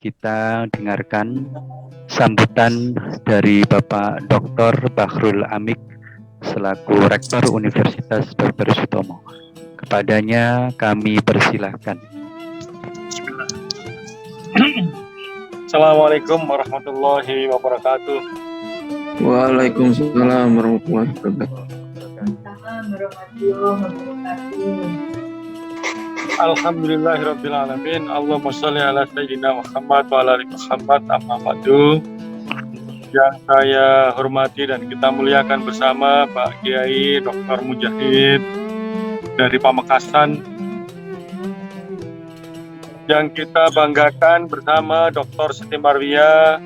kita dengarkan sambutan dari Bapak Dr. Bakhrul Amik selaku Rektor Universitas Dr. Sutomo. Kepadanya kami persilahkan. Assalamualaikum warahmatullahi wabarakatuh. Waalaikumsalam warahmatullahi wabarakatuh. Alhamdulillahirabbil alamin. Allahumma shalli ala sayyidina Muhammad wa ala ali Muhammad. Amma ba'du. Yang saya hormati dan kita muliakan bersama Pak Kiai Dr. Mujahid dari Pamekasan, yang kita banggakan bersama Dr. Siti Marwiyah,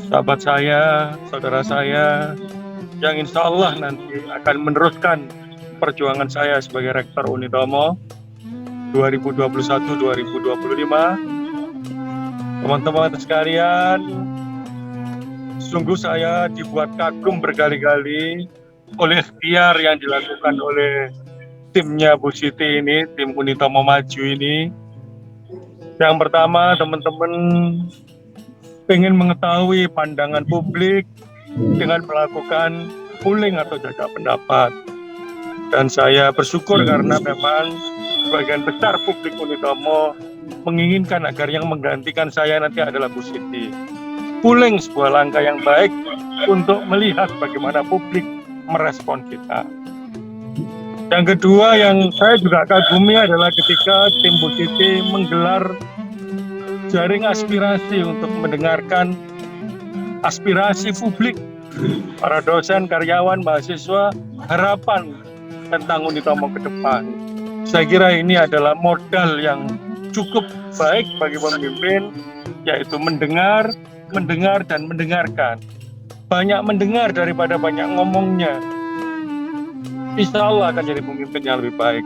sahabat saya, saudara saya, yang insya Allah nanti akan meneruskan perjuangan saya sebagai Rektor Unitomo 2021-2025. Teman-teman sekalian, sungguh saya dibuat kagum berkali-kali oleh ikhtiar yang dilakukan oleh timnya Bu Siti ini, tim Unitomo Maju ini. Yang pertama, teman-teman ingin mengetahui pandangan publik dengan melakukan polling atau jajak pendapat. Dan saya bersyukur karena memang sebagian besar publik Unitomo menginginkan agar yang menggantikan saya nanti adalah Bu Siti. Polling sebuah langkah yang baik untuk melihat bagaimana publik merespon kita. Yang kedua yang saya juga kagumi adalah ketika tim Bu Siti menggelar jaring aspirasi untuk mendengarkan aspirasi publik, para dosen, karyawan, mahasiswa, harapan tentang Unitomo ke depan. Saya kira ini adalah modal yang cukup baik bagi pemimpin, yaitu mendengar, dan mendengarkan. Banyak mendengar daripada banyak ngomongnya. Insya Allah akan jadi pemimpin yang lebih baik.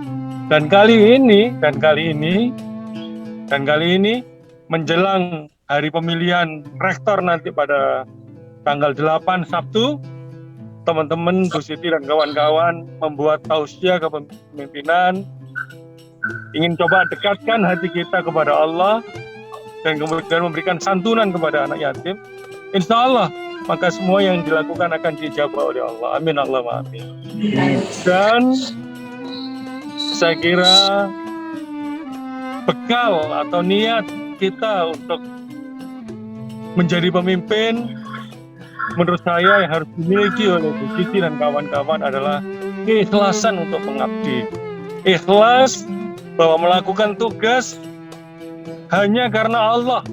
Dan kali ini menjelang hari pemilihan rektor nanti pada tanggal 8 Sabtu, teman-teman Bu Siti dan kawan-kawan membuat tausiah kepemimpinan, ingin coba dekatkan hati kita kepada Allah dan kemudian memberikan santunan kepada anak yatim. Insya Allah maka semua yang dilakukan akan dijabah oleh Allah. Amin Allahumma amin. Dan saya kira bekal atau niat kita untuk menjadi pemimpin, menurut saya yang harus dimiliki oleh Bu Siti dan kawan-kawan adalah keikhlasan untuk mengabdi. Ikhlas bahwa melakukan tugas hanya karena Allah.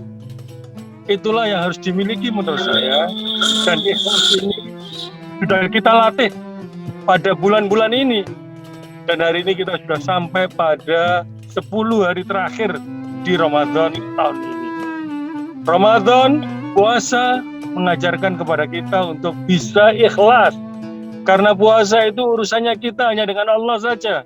Itulah yang harus dimiliki menurut saya. Dan ikhlas ini sudah kita latih pada bulan-bulan ini. Dan hari ini kita sudah sampai pada 10 hari terakhir di Ramadan tahun ini. Ramadan, puasa, mengajarkan kepada kita untuk bisa ikhlas. Karena puasa itu urusannya kita hanya dengan Allah saja.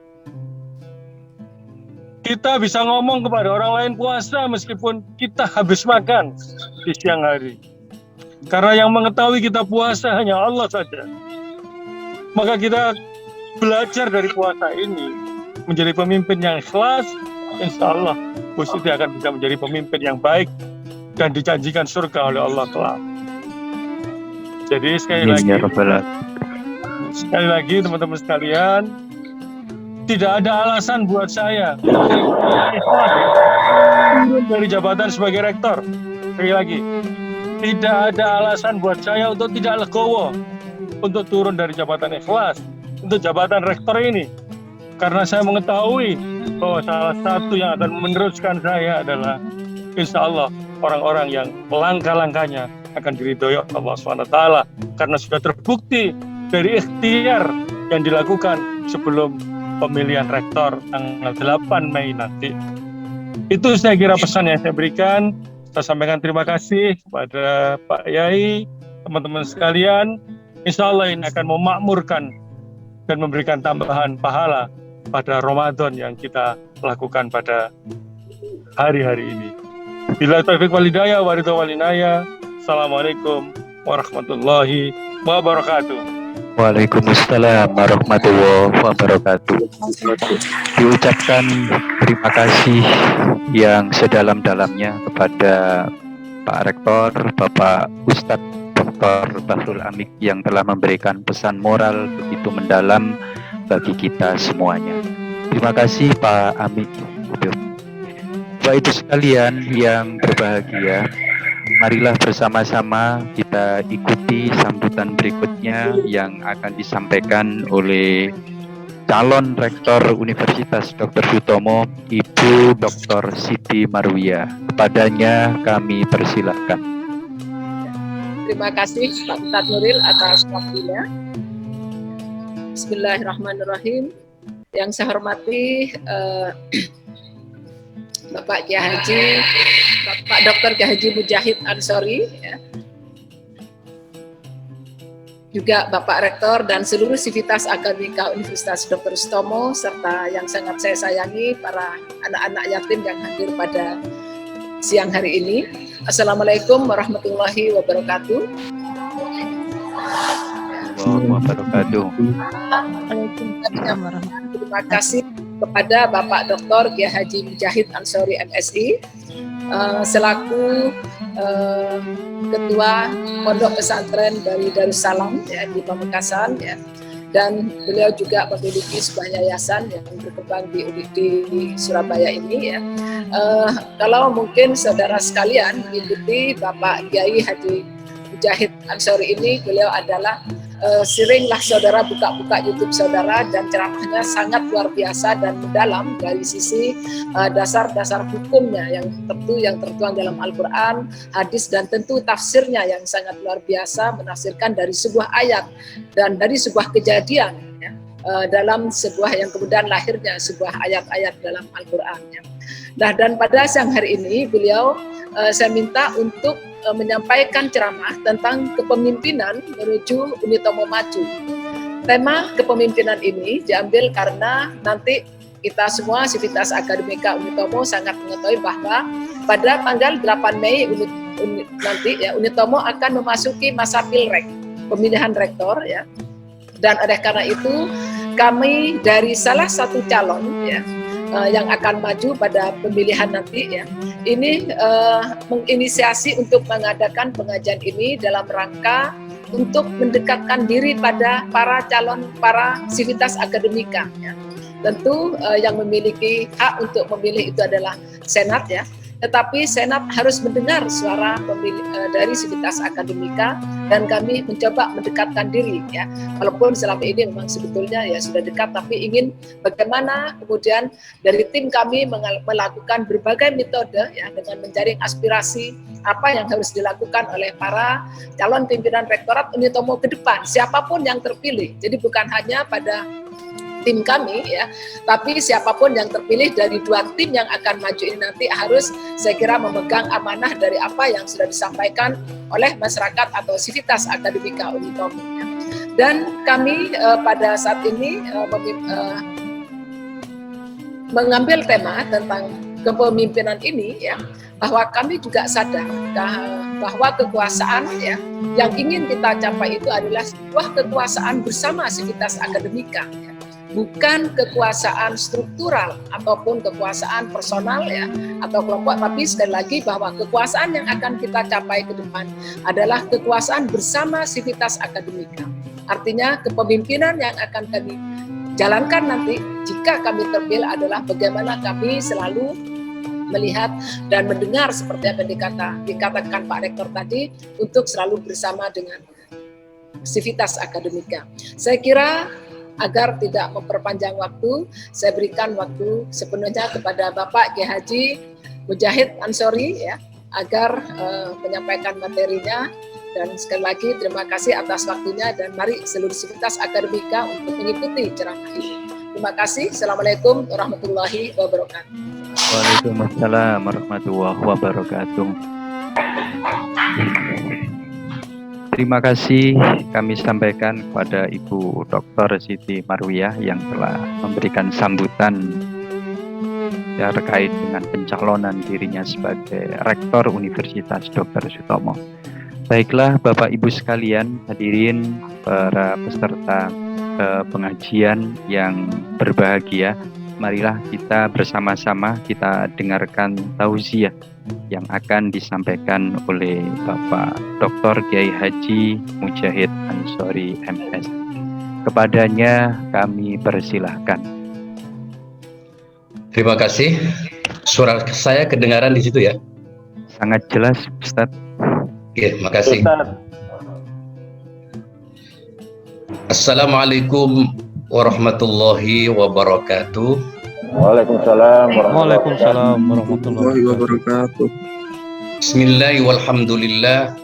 Kita bisa ngomong kepada orang lain puasa meskipun kita habis makan di siang hari. Karena yang mengetahui kita puasa hanya Allah saja. Maka kita belajar dari puasa ini menjadi pemimpin yang ikhlas. Insya Allah Bu Siti akan bisa menjadi pemimpin yang baik dan dijanjikan surga oleh Allah kelak. Jadi sekali lagi teman-teman sekalian, tidak ada alasan buat saya turun dari jabatan sebagai rektor. Sekali lagi, tidak ada alasan buat saya untuk tidak legowo untuk turun dari jabatan ikhlas untuk jabatan rektor ini. Karena saya mengetahui bahwa salah satu yang akan meneruskan saya adalah insya Allah orang-orang yang langkah-langkahnya akan diridhoi Allah SWT, karena sudah terbukti dari ikhtiar yang dilakukan sebelum pemilihan rektor tanggal 8 Mei nanti. Itu saya kira pesan yang saya berikan. Saya sampaikan terima kasih kepada Pak Yai, teman-teman sekalian. Insya Allah ini akan memakmurkan dan memberikan tambahan pahala pada Ramadan yang kita lakukan pada hari-hari ini. Bila taufiq walhidayah wa ridha walinaya. Assalamualaikum warahmatullahi wabarakatuh. Waalaikumsalam warahmatullahi wabarakatuh. Diucapkan terima kasih yang sedalam-dalamnya kepada Pak Rektor, Bapak Ustadz Dr. Bahrul Amik yang telah memberikan pesan moral begitu mendalam bagi kita semuanya. Terima kasih Pak Amik. Bapak Ibu sekalian yang berbahagia, marilah bersama-sama kita ikuti sambutan berikutnya yang akan disampaikan oleh calon Rektor Universitas Dr. Sutomo, Ibu Dr. Siti Marwiyah. Kepadanya kami persilahkan. Terima kasih Pak Ustadz Nuril atas waktunya. Bismillahirrahmanirrahim. Yang saya hormati Bapak Kiai Haji, Bapak Dr. Kiai Haji Mujahid Ansori, ya. Juga Bapak Rektor dan seluruh sivitas akademika Universitas Dr. Sutomo, serta yang sangat saya sayangi para anak-anak yatim yang hadir pada siang hari ini. Assalamualaikum warahmatullahi wabarakatuh. Terima kasih kepada Bapak Dr. Kiai Haji Mujahid Ansori MSI selaku Ketua Pondok Pesantren dari Darussalam ya, di Pamekasan ya. Dan beliau juga memiliki sebuah yayasan yang berkembang di Surabaya ini ya. Kalau mungkin saudara sekalian mengikuti Bapak Kiai Haji Mujahid Ansori ini, beliau adalah seringlah saudara buka-buka YouTube saudara dan ceramahnya sangat luar biasa dan mendalam dari sisi dasar-dasar hukumnya yang tertuang dalam Al-Quran, hadis, dan tentu tafsirnya yang sangat luar biasa, menafsirkan dari sebuah ayat dan dari sebuah kejadian ya, dalam sebuah yang kemudian lahirnya sebuah ayat-ayat dalam Al-Quran ya. Nah, dan pada siang hari ini beliau saya minta untuk menyampaikan ceramah tentang kepemimpinan menuju Unitomo Maju. Tema kepemimpinan ini diambil karena nanti kita semua sivitas akademika Unitomo sangat mengetahui bahwa pada tanggal 8 Mei nanti ya Unitomo akan memasuki masa pilrek, pemilihan rektor ya. Dan oleh karena itu kami dari salah satu calon ya yang akan maju pada pemilihan nanti ya, ini menginisiasi untuk mengadakan pengajian ini dalam rangka untuk mendekatkan diri pada para sivitas akademika ya. Tentu yang memiliki hak untuk memilih itu adalah Senat ya, tetapi Senat harus mendengar suara pemilih dari sivitas akademika dan kami mencoba mendekatkan diri ya. Walaupun selama ini memang sebetulnya ya sudah dekat, tapi ingin bagaimana kemudian dari tim kami melakukan berbagai metode ya dengan menjaring aspirasi apa yang harus dilakukan oleh para calon pimpinan rektorat Unitomo ke depan, siapapun yang terpilih. Jadi bukan hanya pada tim kami ya, tapi siapapun yang terpilih dari dua tim yang akan maju ini nanti harus saya kira memegang amanah dari apa yang sudah disampaikan oleh masyarakat atau sivitas akademika Unitomo ya. Dan kami pada saat ini mengambil tema tentang kepemimpinan ini ya, bahwa kami juga sadar bahwa kekuasaan ya yang ingin kita capai itu adalah sebuah kekuasaan bersama sivitas akademika ya. Bukan kekuasaan struktural ataupun kekuasaan personal ya atau kelompok, tapi sekali lagi bahwa kekuasaan yang akan kita capai ke depan adalah kekuasaan bersama sivitas akademika. Artinya kepemimpinan yang akan kami jalankan nanti jika kami terpilih adalah bagaimana kami selalu melihat dan mendengar seperti apa dikatakan Pak Rektor tadi, untuk selalu bersama dengan sivitas akademika. Saya kira agar tidak memperpanjang waktu, saya berikan waktu sepenuhnya kepada Bapak Kiai Haji Mujahid Ansori ya, agar menyampaikan materinya. Dan sekali lagi terima kasih atas waktunya dan mari seluruh sivitas akademika untuk mengikuti ceramah ini. Terima kasih. Assalamualaikum warahmatullahi wabarakatuh. Waalaikumsalam warahmatullahi wabarakatuh. Terima kasih kami sampaikan kepada Ibu Dr. Siti Marwiyah yang telah memberikan sambutan ya, terkait dengan pencalonan dirinya sebagai Rektor Universitas Dr. Sutomo. Baiklah Bapak Ibu sekalian, hadirin para peserta pengajian yang berbahagia. Marilah kita bersama-sama kita dengarkan tausiah yang akan disampaikan oleh Bapak Dr. Kiai Haji Mujahid Ansori MS. Kepadanya kami persilahkan. Terima kasih. Suara saya kedengaran di situ ya? Sangat jelas, Ustaz. Oke, makasih. Assalamualaikum warahmatullahi wabarakatuh. Waalaikumsalam warahmatullahi wabarakatuh. Bismillah walhamdulillah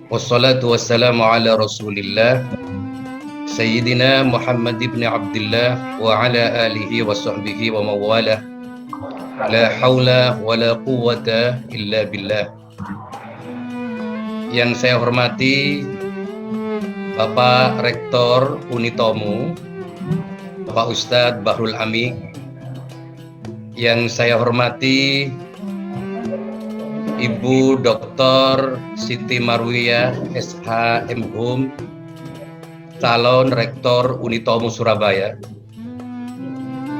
wassalatu wassalamu ala rasulillah Sayyidina Muhammad ibn Abdullah wa ala alihi wa sahbihi wa mawalah. La hawla wa la quwwata illa billah. Yang saya hormati Bapak Rektor Unitomo, Bapak Ustadz Bahrul Amik. Yang saya hormati Ibu Dr. Siti Marwiyah SH MHum, calon Rektor Unitomo Surabaya.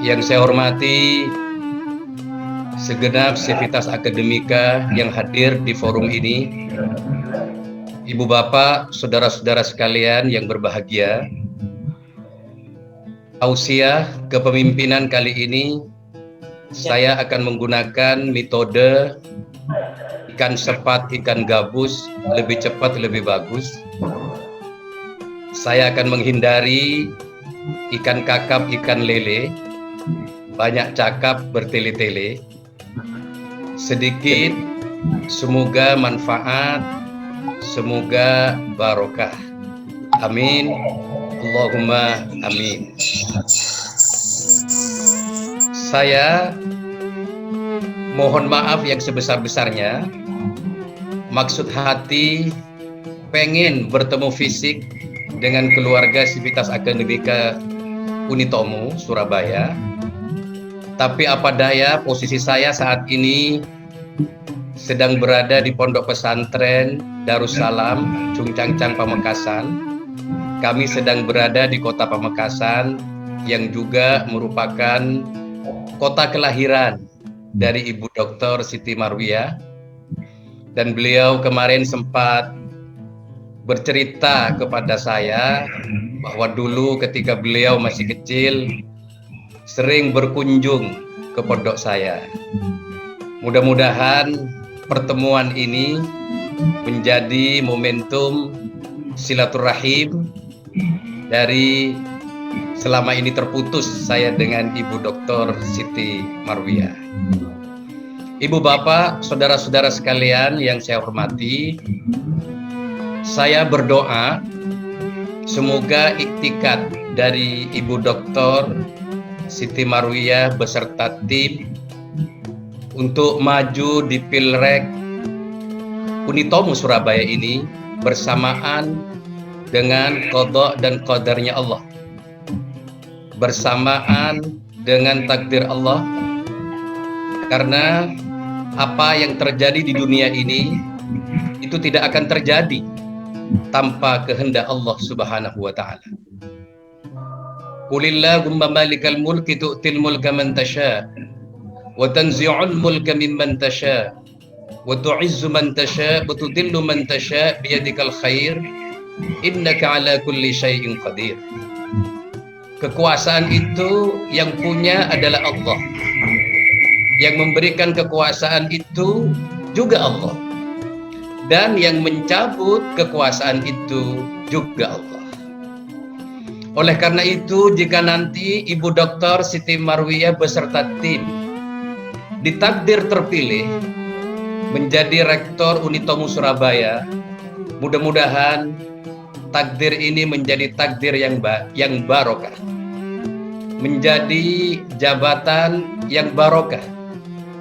Yang saya hormati segenap sivitas akademika yang hadir di forum ini, Ibu Bapak, saudara-saudara sekalian yang berbahagia. Tausiah kepemimpinan kali ini saya akan menggunakan metode ikan sepat, ikan gabus, lebih cepat, lebih bagus. Saya akan menghindari ikan kakap, ikan lele, banyak cakap bertele-tele. Sedikit, semoga manfaat, semoga barokah. Amin. Allahumma amin. Saya mohon maaf yang sebesar-besarnya. Maksud hati pengen bertemu fisik dengan keluarga Sivitas Akademika Unitomo Surabaya. Tapi apa daya, posisi saya saat ini sedang berada di Pondok Pesantren Darussalam, Cungcangcang, Pamekasan. Kami sedang berada di kota Pamekasan yang juga merupakan kota kelahiran dari Ibu Dr. Siti Marwiyah. Dan beliau kemarin sempat bercerita kepada saya bahwa dulu ketika beliau masih kecil sering berkunjung ke pondok saya. Mudah-mudahan pertemuan ini menjadi momentum silaturahim dari selama ini terputus saya dengan Ibu Dr. Siti Marwiyah. Ibu Bapak, saudara-saudara sekalian yang saya hormati, saya berdoa semoga iktikat dari Ibu Dr. Siti Marwiyah beserta tim untuk maju di Pilrek Unitomo Surabaya ini bersamaan dengan qada dan qadarnya Allah, bersamaan dengan takdir Allah, karena apa yang terjadi di dunia ini itu tidak akan terjadi tanpa kehendak Allah Subhanahu wa taala. Qulillahumma malikal mulki tu'til mulka man tasha wa tanzi'ul mulka mimman tasha wa tu'izzu man tasha wa tudillu man tasha biyadikal khair innaka ala kulli syai'in qadir. Kekuasaan itu yang punya adalah Allah. Yang memberikan kekuasaan itu juga Allah. Dan yang mencabut kekuasaan itu juga Allah. Oleh karena itu, jika nanti Ibu Dr. Siti Marwiyah beserta tim ditakdir terpilih menjadi Rektor Unitomo Surabaya, mudah-mudahan takdir ini menjadi takdir yang barokah, menjadi jabatan yang barokah.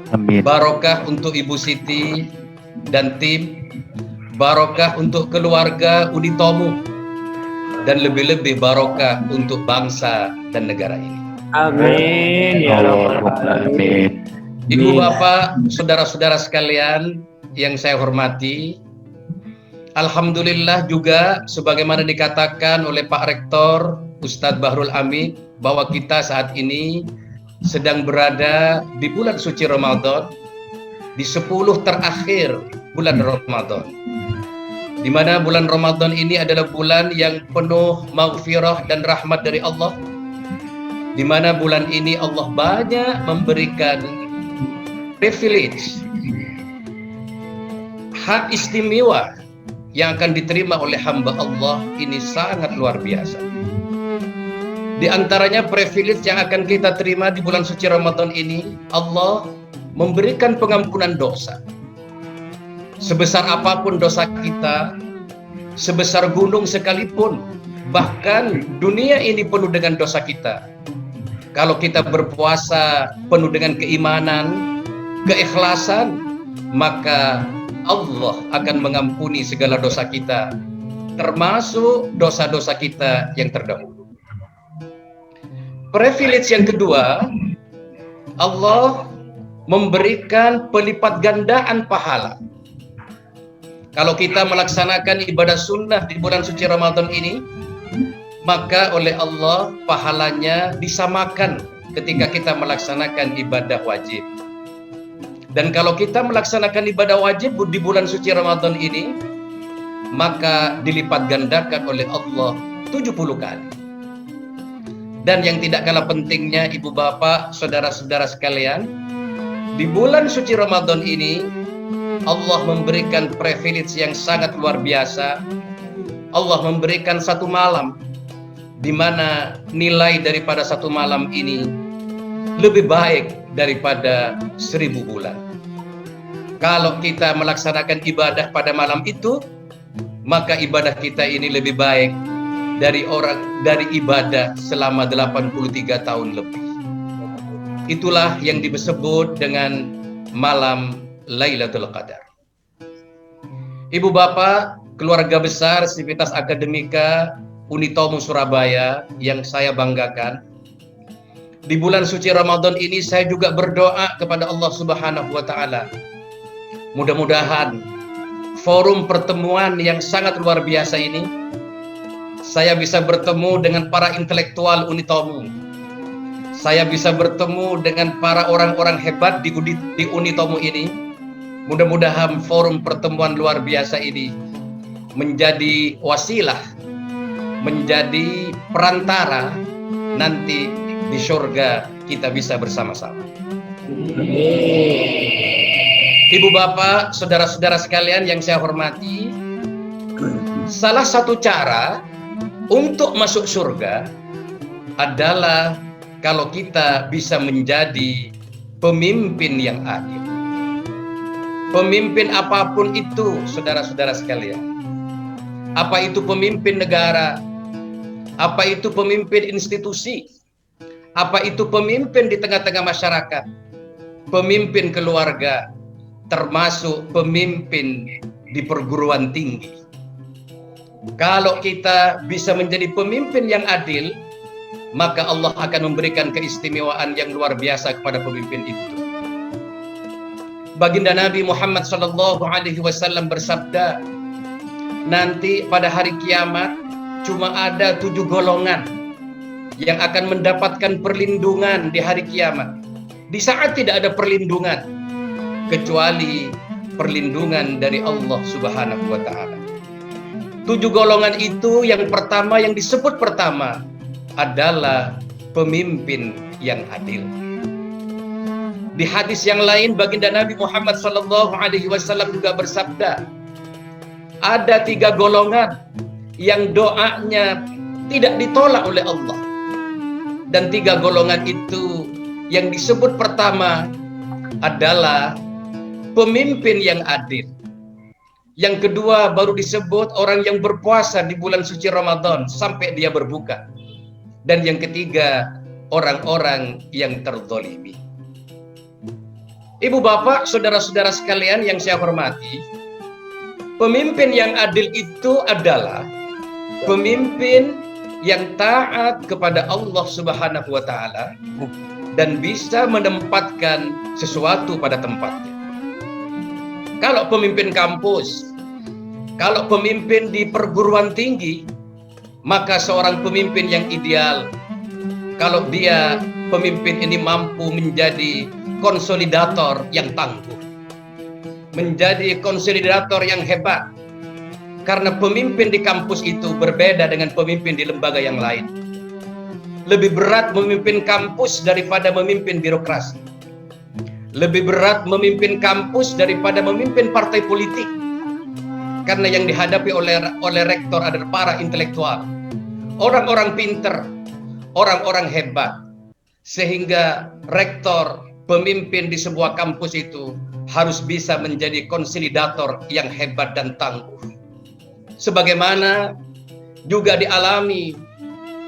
Amin. Barokah untuk Ibu Siti dan tim, barokah untuk keluarga Unitomo, dan lebih-lebih barokah untuk bangsa dan negara ini. Amin ya rabbal alamin. Ibu bapak, saudara-saudara sekalian yang saya hormati, Alhamdulillah juga sebagaimana dikatakan oleh Pak Rektor Ustadz Bahrul Amin bahwa kita saat ini sedang berada di bulan suci Ramadan, di 10 terakhir bulan Ramadan, di mana bulan Ramadan ini adalah bulan yang penuh maghfirah dan rahmat dari Allah, di mana bulan ini Allah banyak memberikan privilege, hak istimewa yang akan diterima oleh hamba Allah ini sangat luar biasa. Di antaranya privilege yang akan kita terima di bulan suci Ramadan ini, Allah memberikan pengampunan dosa. Sebesar apapun dosa kita, sebesar gunung sekalipun, bahkan dunia ini penuh dengan dosa kita. Kalau kita berpuasa penuh dengan keimanan, keikhlasan, maka Allah akan mengampuni segala dosa kita, termasuk dosa-dosa kita yang terdahulu. Privilege yang kedua, Allah memberikan pelipat gandaan pahala. Kalau kita melaksanakan ibadah sunnah di bulan suci Ramadan ini, maka oleh Allah pahalanya disamakan ketika kita melaksanakan ibadah wajib. Dan kalau kita melaksanakan ibadah wajib di bulan suci Ramadan ini, maka dilipat gandakan oleh Allah 70 kali. Dan yang tidak kalah pentingnya, ibu bapak, saudara-saudara sekalian, di bulan suci Ramadan ini, Allah memberikan privilege yang sangat luar biasa. Allah memberikan satu malam, di mana nilai daripada satu malam ini lebih baik daripada 1000 bulan. Kalau kita melaksanakan ibadah pada malam itu, maka ibadah kita ini lebih baik dari ibadah selama 83 tahun lebih. Itulah yang disebut dengan malam Lailatul Qadar. Ibu bapak, keluarga besar Sivitas Akademika Unitomo Surabaya yang saya banggakan, di bulan suci Ramadan ini saya juga berdoa kepada Allah Subhanahu wa Ta'ala. Mudah-mudahan forum pertemuan yang sangat luar biasa ini, saya bisa bertemu dengan para intelektual Unitomo. Saya bisa bertemu dengan para orang-orang hebat di Unitomo ini. Mudah-mudahan forum pertemuan luar biasa ini menjadi wasilah, menjadi perantara nanti di surga kita bisa bersama-sama. Ibu bapak, saudara-saudara sekalian yang saya hormati, salah satu cara untuk masuk surga adalah kalau kita bisa menjadi pemimpin yang adil. Pemimpin apapun itu, saudara-saudara sekalian. Apa itu pemimpin negara? Apa itu pemimpin institusi? Apa itu pemimpin di tengah-tengah masyarakat? Pemimpin keluarga, termasuk pemimpin di perguruan tinggi. Kalau kita bisa menjadi pemimpin yang adil, maka Allah akan memberikan keistimewaan yang luar biasa kepada pemimpin itu. Baginda Nabi Muhammad SAW bersabda, nanti pada hari kiamat cuma ada 7 golongan yang akan mendapatkan perlindungan di hari kiamat. Di saat tidak ada perlindungan kecuali perlindungan dari Allah Subhanahu wa Ta'ala. 7 golongan itu, yang pertama, yang disebut pertama adalah pemimpin yang adil. Di hadis yang lain, baginda Nabi Muhammad SAW juga bersabda, ada 3 golongan yang doanya tidak ditolak oleh Allah. Dan 3 golongan itu yang disebut pertama adalah pemimpin yang adil. Yang kedua baru disebut orang yang berpuasa di bulan suci Ramadan sampai dia berbuka. Dan yang ketiga, orang-orang yang terzalimi. Ibu bapak, saudara-saudara sekalian yang saya hormati, pemimpin yang adil itu adalah pemimpin yang taat kepada Allah Subhanahu wa Ta'ala dan bisa menempatkan sesuatu pada tempatnya. Kalau pemimpin kampus, Kalau pemimpin di perguruan tinggi, maka seorang pemimpin yang ideal, kalau dia pemimpin ini mampu menjadi konsolidator yang tangguh, menjadi konsolidator yang hebat. Karena pemimpin di kampus itu berbeda dengan pemimpin di lembaga yang lain. Lebih berat memimpin kampus daripada memimpin birokrasi. Lebih berat memimpin kampus daripada memimpin partai politik. Karena yang dihadapi oleh rektor adalah para intelektual, orang-orang pinter, orang-orang hebat. Sehingga rektor, pemimpin di sebuah kampus itu harus bisa menjadi konsolidator yang hebat dan tangguh. Sebagaimana juga dialami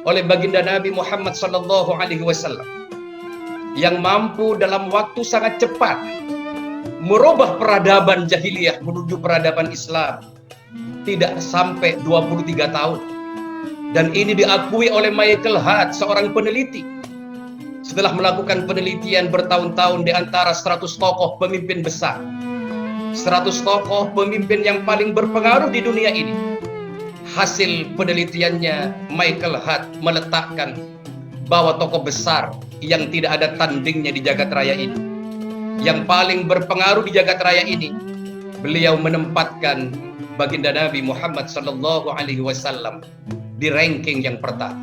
oleh baginda Nabi Muhammad SAW, yang mampu dalam waktu sangat cepat merubah peradaban jahiliyah menuju peradaban Islam tidak sampai 23 tahun. Dan ini diakui oleh Michael Hart, seorang peneliti. Setelah melakukan penelitian bertahun-tahun di antara 100 tokoh pemimpin besar, 100 tokoh pemimpin yang paling berpengaruh di dunia ini, hasil penelitiannya Michael Hart meletakkan bahwa tokoh besar yang tidak ada tandingnya di jagat raya ini, yang paling berpengaruh di jagat raya ini, beliau menempatkan baginda Nabi Muhammad SAW di ranking yang pertama.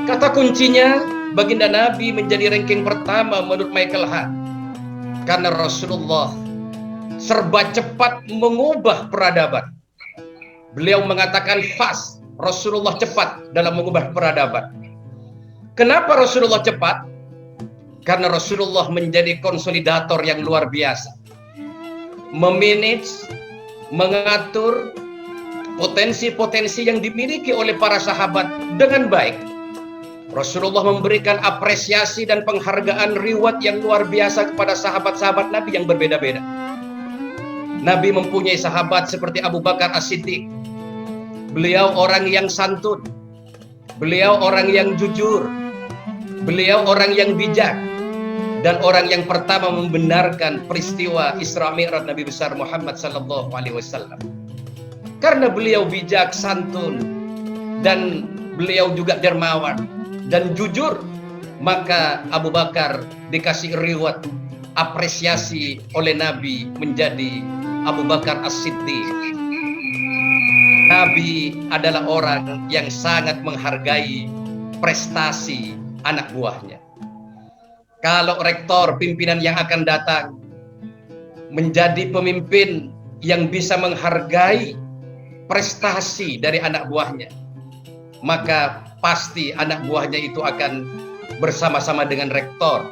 Kata kuncinya, baginda Nabi menjadi ranking pertama menurut Michael Hart karena Rasulullah serba cepat mengubah peradaban. Beliau mengatakan fast, Rasulullah cepat dalam mengubah peradaban. Kenapa Rasulullah cepat? Karena Rasulullah menjadi konsolidator yang luar biasa. Memanage, mengatur potensi-potensi yang dimiliki oleh para sahabat dengan baik. Rasulullah memberikan apresiasi dan penghargaan reward yang luar biasa kepada sahabat-sahabat Nabi yang berbeda-beda. Nabi mempunyai sahabat seperti Abu Bakar As-Siddiq. Beliau orang yang santun, beliau orang yang jujur, beliau orang yang bijak, dan orang yang pertama membenarkan peristiwa Isra Mi'raj Nabi besar Muhammad SAW. Karena beliau bijak, santun, dan beliau juga dermawan dan jujur, maka Abu Bakar dikasih reward, apresiasi oleh Nabi menjadi Abu Bakar As-Siddiq. Nabi adalah orang yang sangat menghargai prestasi anak buahnya. Kalau rektor, pimpinan yang akan datang menjadi pemimpin yang bisa menghargai prestasi dari anak buahnya, maka pasti anak buahnya itu akan bersama-sama dengan rektor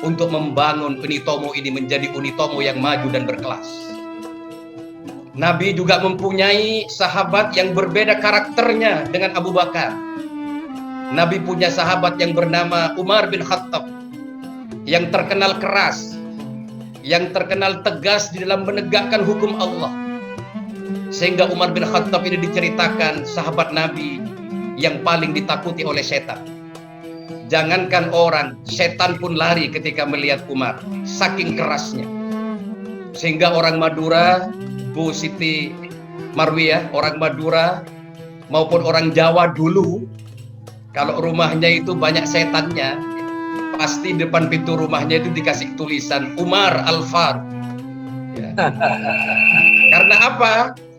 untuk membangun Unitomo ini menjadi Unitomo yang maju dan berkelas. Nabi juga mempunyai sahabat yang berbeda karakternya dengan Abu Bakar. Nabi punya sahabat yang bernama Umar bin Khattab, yang terkenal keras, yang terkenal tegas di dalam menegakkan hukum Allah. Sehingga Umar bin Khattab ini diceritakan sahabat Nabi yang paling ditakuti oleh setan. Jangankan orang, setan pun lari ketika melihat Umar, saking kerasnya. Sehingga orang Madura, Bu Siti Marwiyah, orang Madura maupun orang Jawa dulu, kalau rumahnya itu banyak setannya, pasti depan pintu rumahnya itu dikasih tulisan Umar Al-Faruq. Ya. Karena apa?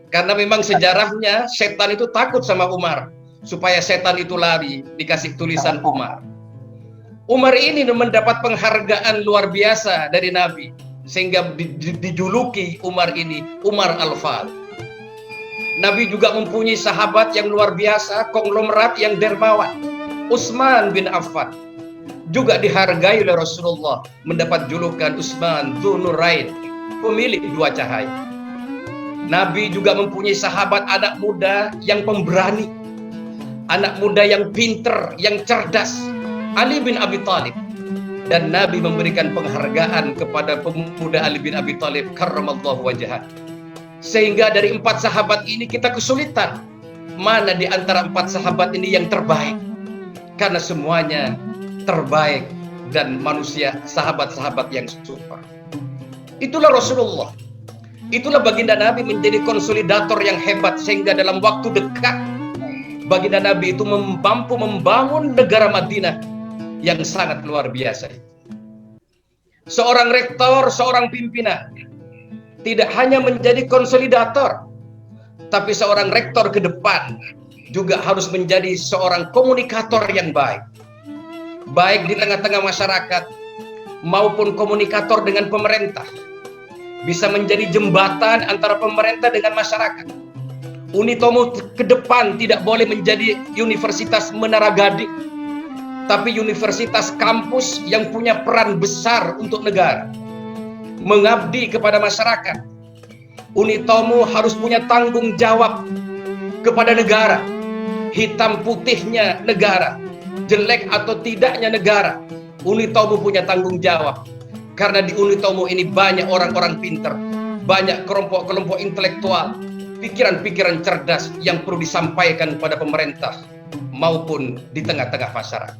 Karena memang sejarahnya setan itu takut sama Umar. Supaya setan itu lari, dikasih tulisan Umar. Umar ini mendapat penghargaan luar biasa dari Nabi, sehingga dijuluki Umar ini Umar Al-Faruq. Nabi juga mempunyai sahabat yang luar biasa, konglomerat yang dermawan. Utsman bin Affan juga dihargai oleh Rasulullah, mendapat julukan Utsman Dzunurain, pemilik dua cahaya. Nabi juga mempunyai sahabat anak muda yang pemberani, anak muda yang pinter, yang cerdas, Ali bin Abi Thalib. Dan Nabi memberikan penghargaan kepada pemuda Ali bin Abi Thalib karramallahu wajhah. Sehingga dari 4 sahabat ini kita kesulitan mana di antara 4 sahabat ini yang terbaik, karena semuanya terbaik dan manusia sahabat-sahabat yang super. Itulah Rasulullah. Itulah baginda Nabi menjadi konsolidator yang hebat, sehingga dalam waktu dekat baginda Nabi itu mampu membangun negara Madinah yang sangat luar biasa. Seorang rektor, seorang pimpinan tidak hanya menjadi konsolidator, tapi seorang rektor ke depan juga harus menjadi seorang komunikator yang baik, baik di tengah-tengah masyarakat maupun komunikator dengan pemerintah. Bisa menjadi jembatan antara pemerintah dengan masyarakat. Unitomo ke depan tidak boleh menjadi universitas Menara Gading, tapi universitas kampus yang punya peran besar untuk negara, mengabdi kepada masyarakat. Unitomo harus punya tanggung jawab kepada negara, hitam putihnya negara, jelek atau tidaknya negara. Unitomo punya tanggung jawab. Karena di Unitomo ini banyak orang-orang pintar, banyak kelompok-kelompok intelektual, pikiran-pikiran cerdas yang perlu disampaikan pada pemerintah maupun di tengah-tengah masyarakat.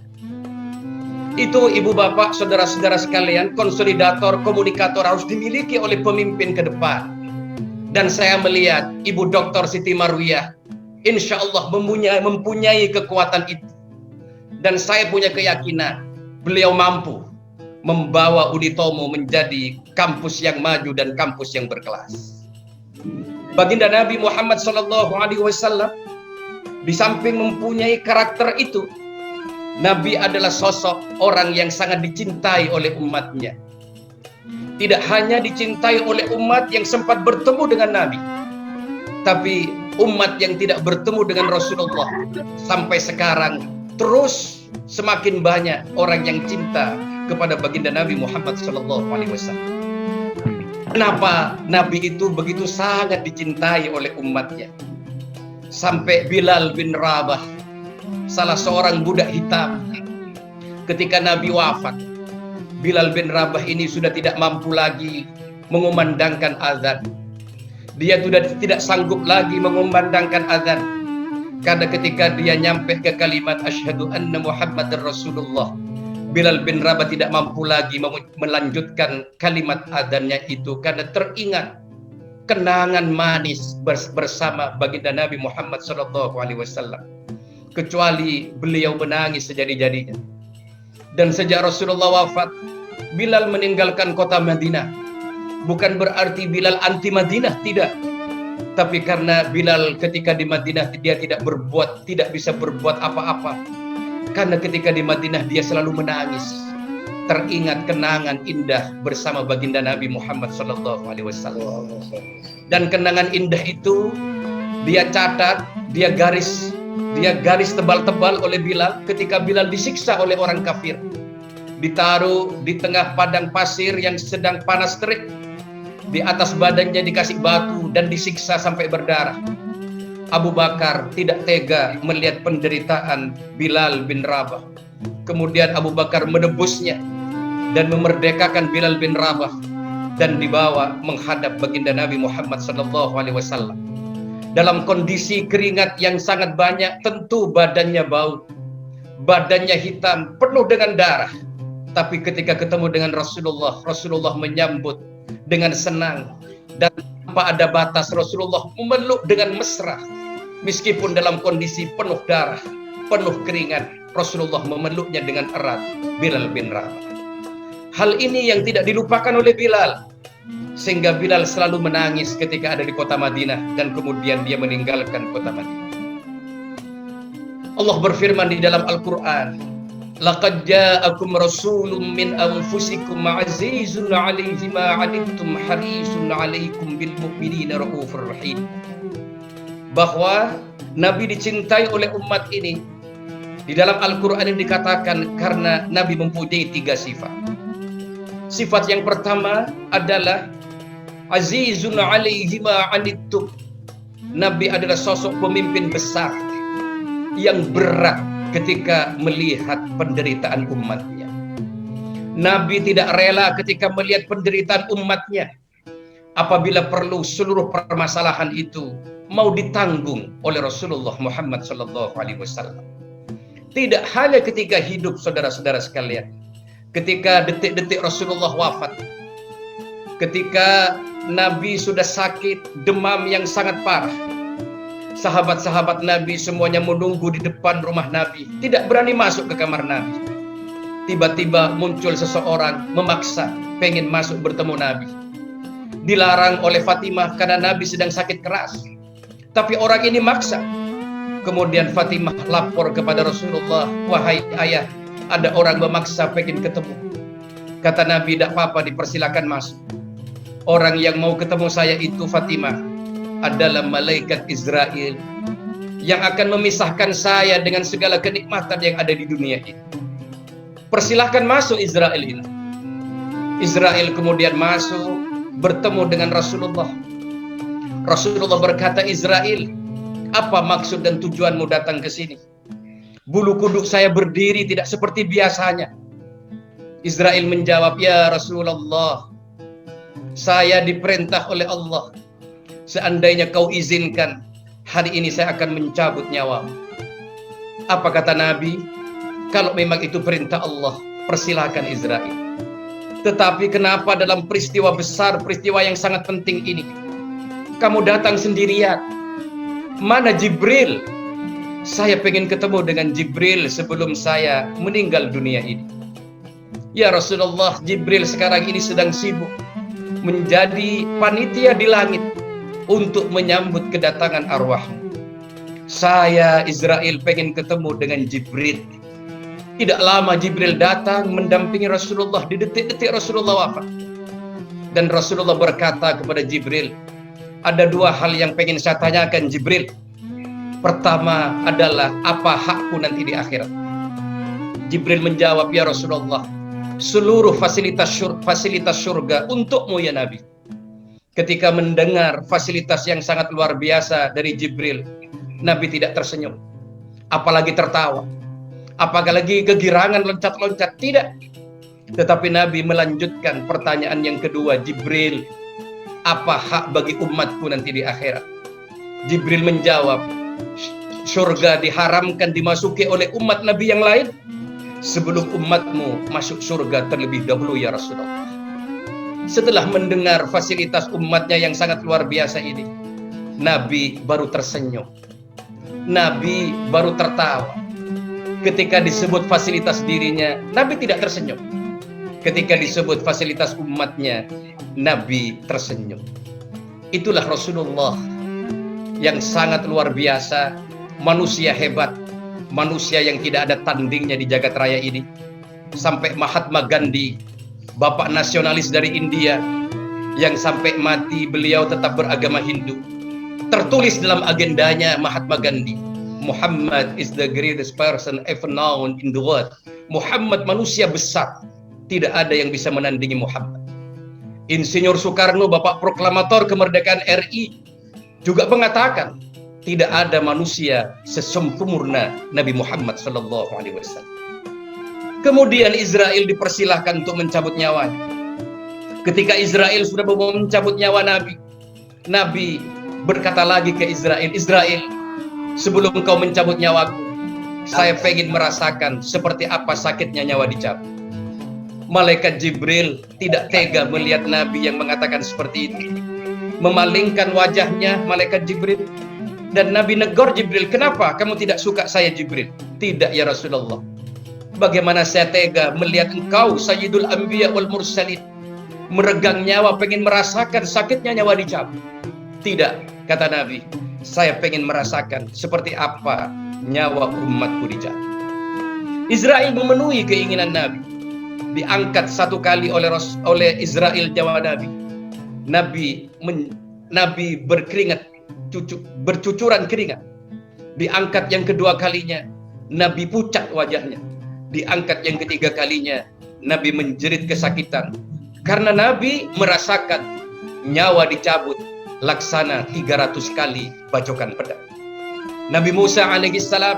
Itu ibu bapak, saudara-saudara sekalian, konsolidator, komunikator harus dimiliki oleh pemimpin ke depan. Dan saya melihat Ibu Dr. Siti Marwiyah insya Allah mempunyai kekuatan itu. Dan saya punya keyakinan beliau mampu membawa Unitomo menjadi kampus yang maju dan kampus yang berkelas. Baginda Nabi Muhammad SAW di samping mempunyai karakter itu, Nabi adalah sosok orang yang sangat dicintai oleh umatnya. Tidak hanya dicintai oleh umat yang sempat bertemu dengan Nabi, tapi umat yang tidak bertemu dengan Rasulullah sampai sekarang terus semakin banyak orang yang cinta kepada baginda Nabi Muhammad SAW. Kenapa Nabi itu begitu sangat dicintai oleh umatnya? Sampai Bilal bin Rabah, salah seorang budak hitam, ketika Nabi wafat, Bilal bin Rabah ini sudah tidak mampu lagi mengumandangkan azan. Dia sudah tidak sanggup lagi mengumandangkan azan, karena ketika dia nyampe ke kalimat asyhadu anna Muhammadar Rasulullah, Bilal bin Rabah tidak mampu lagi melanjutkan kalimat adzannya itu karena teringat kenangan manis bersama baginda Nabi Muhammad SAW. Kecuali beliau menangis sejadi-jadinya. Dan sejak Rasulullah wafat, Bilal meninggalkan kota Madinah. Bukan berarti Bilal anti Madinah, tidak. Tapi karena Bilal ketika di Madinah dia tidak bisa berbuat apa-apa. Karena ketika di Madinah dia selalu menangis, teringat kenangan indah bersama baginda Nabi Muhammad SAW. Dan kenangan indah itu dia catat, dia garis tebal-tebal oleh Bilal ketika Bilal disiksa oleh orang kafir. Ditaruh di tengah padang pasir yang sedang panas terik. Di atas badannya dikasih batu dan disiksa sampai berdarah. Abu Bakar tidak tega melihat penderitaan Bilal bin Rabah. Kemudian Abu Bakar menebusnya dan memerdekakan Bilal bin Rabah dan dibawa menghadap baginda Nabi Muhammad SAW. Dalam kondisi keringat yang sangat banyak, tentu badannya bau, badannya hitam, penuh dengan darah. Tapi ketika ketemu dengan Rasulullah, Rasulullah menyambut dengan senang dan tanpa ada batas. Rasulullah memeluk dengan mesra. Meskipun dalam kondisi penuh darah, penuh keringat, Rasulullah memeluknya dengan erat Bilal bin Rabah. Hal ini yang tidak dilupakan oleh Bilal, sehingga Bilal selalu menangis ketika ada di kota Madinah dan kemudian dia meninggalkan kota Madinah. Allah berfirman di dalam Al-Quran, laqad ja'akum rasulun min anfusikum azizun 'alaihi ma 'anittum harisun 'alaikum bil mu'minina raufur rahim. Bahwa Nabi dicintai oleh umat ini. Di dalam Al-Quran ini dikatakan karena Nabi mempunyai 3 sifat. Sifat yang pertama adalah azizun 'alaihi ma 'anittum. Nabi adalah sosok pemimpin besar yang berat ketika melihat penderitaan umatnya. Nabi tidak rela ketika melihat penderitaan umatnya. Apabila perlu seluruh permasalahan itu mau ditanggung oleh Rasulullah Muhammad SAW. Tidak hanya ketika hidup, saudara-saudara sekalian. Ketika detik-detik Rasulullah wafat, ketika Nabi sudah sakit, demam yang sangat parah. Sahabat-sahabat Nabi semuanya menunggu di depan rumah Nabi, tidak berani masuk ke kamar Nabi. Tiba-tiba muncul seseorang memaksa pengen masuk bertemu Nabi. Dilarang oleh Fatimah karena Nabi sedang sakit keras. Tapi orang ini maksa. Kemudian Fatimah lapor kepada Rasulullah, "Wahai ayah, ada orang memaksa pengen ketemu." Kata Nabi, "Tidak apa-apa, dipersilakan masuk." Orang yang mau ketemu saya itu, Fatimah, adalah malaikat Israel yang akan memisahkan saya dengan segala kenikmatan yang ada di dunia ini. Persilahkan masuk Israel ini. Israel kemudian masuk, bertemu dengan Rasulullah. Rasulullah berkata, "Israel, apa maksud dan tujuanmu datang ke sini? Bulu kuduk saya berdiri tidak seperti biasanya." Israel menjawab, "Ya Rasulullah, saya diperintah oleh Allah. Seandainya kau izinkan, hari ini saya akan mencabut nyawamu." Apa kata Nabi? Kalau memang itu perintah Allah, persilahkan Israel. Tetapi kenapa dalam peristiwa besar, peristiwa yang sangat penting ini, kamu datang sendirian? Mana Jibril? Saya pengen ketemu dengan Jibril sebelum saya meninggal dunia ini. Ya Rasulullah, Jibril sekarang ini sedang sibuk menjadi panitia di langit untuk menyambut kedatangan arwahmu. Saya, Israel, pengen ketemu dengan Jibril. Tidak lama Jibril datang mendampingi Rasulullah di detik-detik Rasulullah wafat. Dan Rasulullah berkata kepada Jibril, "Ada dua hal yang pengen saya tanyakan Jibril. Pertama adalah, apa hakku nanti di akhirat?" Jibril menjawab, "Ya Rasulullah, seluruh fasilitas surga untukmu ya Nabi." Ketika mendengar fasilitas yang sangat luar biasa dari Jibril, Nabi tidak tersenyum, apalagi tertawa, apalagi kegirangan loncat-loncat, tidak. Tetapi Nabi melanjutkan pertanyaan yang kedua, "Jibril, apa hak bagi umatku nanti di akhirat?" Jibril menjawab, "Surga diharamkan dimasuki oleh umat Nabi yang lain sebelum umatmu masuk surga terlebih dahulu ya Rasulullah." Setelah mendengar fasilitas umatnya yang sangat luar biasa ini, Nabi baru tersenyum, Nabi baru tertawa. Ketika disebut fasilitas dirinya, Nabi tidak tersenyum. Ketika disebut fasilitas umatnya, Nabi tersenyum. Itulah Rasulullah yang sangat luar biasa, manusia hebat, manusia yang tidak ada tandingnya di jagat raya ini. Sampai Mahatma Gandhi, bapak nasionalis dari India, yang sampai mati beliau tetap beragama Hindu. Tertulis dalam agendanya Mahatma Gandhi, "Muhammad is the greatest person ever known in the world." Muhammad manusia besar, tidak ada yang bisa menandingi Muhammad. Insinyur Soekarno, bapak proklamator kemerdekaan RI, juga mengatakan tidak ada manusia sesempurna Nabi Muhammad SAW. Kemudian Israel dipersilahkan untuk mencabut nyawanya. Ketika Israel sudah mau mencabut nyawa Nabi, Nabi berkata lagi ke Israel, "Israel, sebelum kau mencabut nyawaku, saya pengen merasakan seperti apa sakitnya nyawa dicabut." Malaikat Jibril tidak tega melihat Nabi yang mengatakan seperti itu. Memalingkan wajahnya malaikat Jibril, dan Nabi negor Jibril, "Kenapa kamu tidak suka saya Jibril?" "Tidak ya Rasulullah. Bagaimana saya tega melihat engkau Sayyidul Anbiya wal Mursalin meregang nyawa, pengen merasakan sakitnya nyawa dicabut." "Tidak," kata Nabi, "saya pengen merasakan seperti apa nyawa umatku dicabut." Israel memenuhi keinginan Nabi. Diangkat satu kali oleh Israel nyawa Nabi. Nabi berkeringat, bercucuran keringat. Diangkat yang kedua kalinya, Nabi pucat wajahnya. Diangkat yang ketiga kalinya, Nabi menjerit kesakitan karena Nabi merasakan nyawa dicabut laksana 300 kali bacokan pedang. Nabi Musa alaihissalam